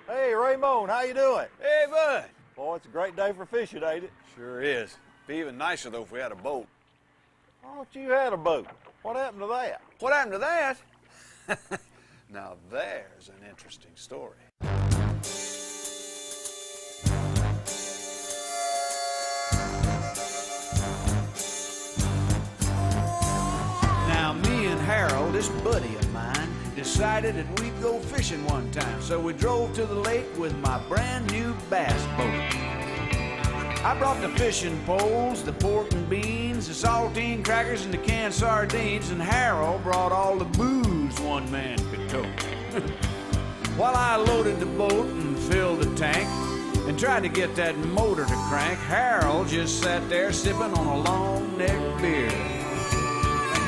Hey, Raymond, how you doing? Hey, bud. Boy, it's a great day for fishing, ain't it? Sure is. Be even nicer, though, if we had a boat. I thought you had a boat. What happened to that? What happened to that? Now, there's an interesting story. Now, me and Harold, this buddy of mine, decided that we'd go fishing one time, so we drove to the lake with my brand new bass boat. I brought the fishing poles, the pork and beans, the saltine crackers and the canned sardines, and Harold brought all the booze one man could tote. While I loaded the boat and filled the tank and tried to get that motor to crank, Harold just sat there sipping on a long neck beer.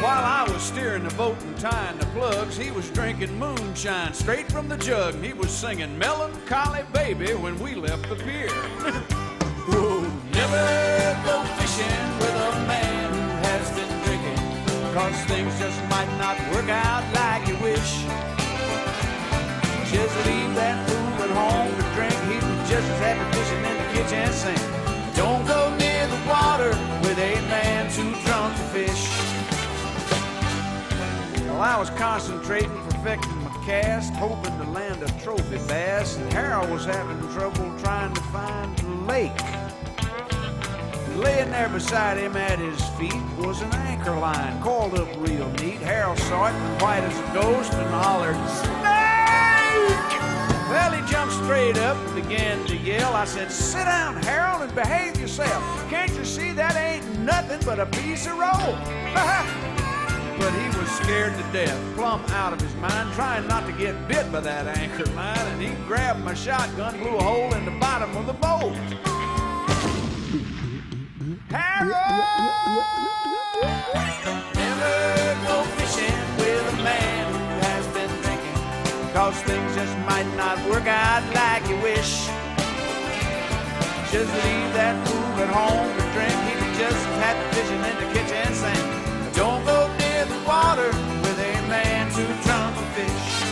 While I was steering the boat and tying the plugs, he was drinking moonshine straight from the jug, and he was singing Melancholy Baby when we left the pier. Whoa, never go fishing with a man who has been drinking, 'cause things just might not work out like you wish. Just leave that fool at home to drink, he'd be just as happy fishing in the kitchen sink. Don't go near the water with a man too drunk to fish. Well, I was concentrating, perfecting my cast, hoping to land a trophy bass, and Harold was having trouble trying to find the lake. Laying there beside him at his feet was an anchor line, coiled up real neat. Harold saw it, white as a ghost, and hollered, "Snake!" Well, he jumped straight up and began to yell. I said, "Sit down, Harold, and behave yourself. Can't you see that ain't nothing but a piece of rope?" But he was scared to death, plumb out of his mind, trying not to get bit by that anchor line, and he grabbed my shotgun, blew a hole in the bottom of the boat. Harold! Never go fishing with a man who has been drinking, 'cause things just might not work out like you wish. Just leave that fool at home to drink, he'd be just as happy fishing in the kitchen sink. Don't go near the water with a man too drunk to fish.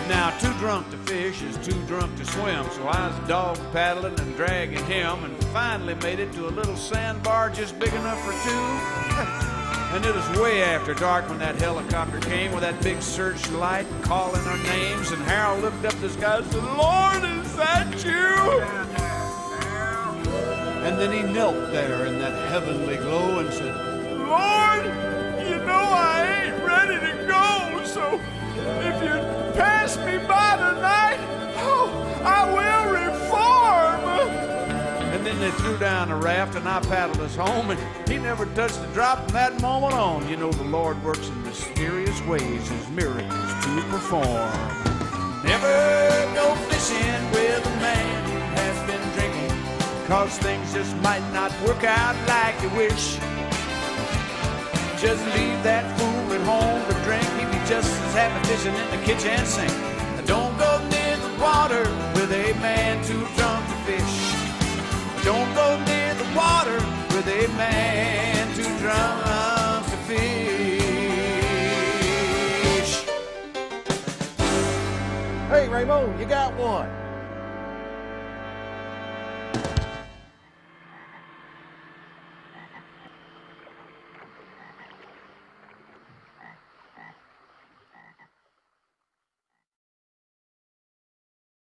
Now, too drunk to fish is too drunk to swim, so I was dog paddling and dragging him, and finally made it to a little sandbar just big enough for two. And it was way after dark when that helicopter came with that big searchlight calling our names, and Harold looked up at the sky and said, "Lord, is that you?" And then he knelt there in that heavenly glow and said, "Lord, you know I ain't ready to go, so if you pass me by tonight, oh, I will reform." And then they threw down a raft and I paddled us home, and he never touched a drop from that moment on. You know the Lord works in mysterious ways, his miracles to perform. Never go fishing with a man who has been drinking, 'cause things just might not work out like you wish. Just leave that fool at home to drink, he'd be just as happy fishing in the kitchen sink. Don't go near the water with a man too drunk to fish. Don't go near the water with a man too drunk to fish. Hey, Raymond, you got one.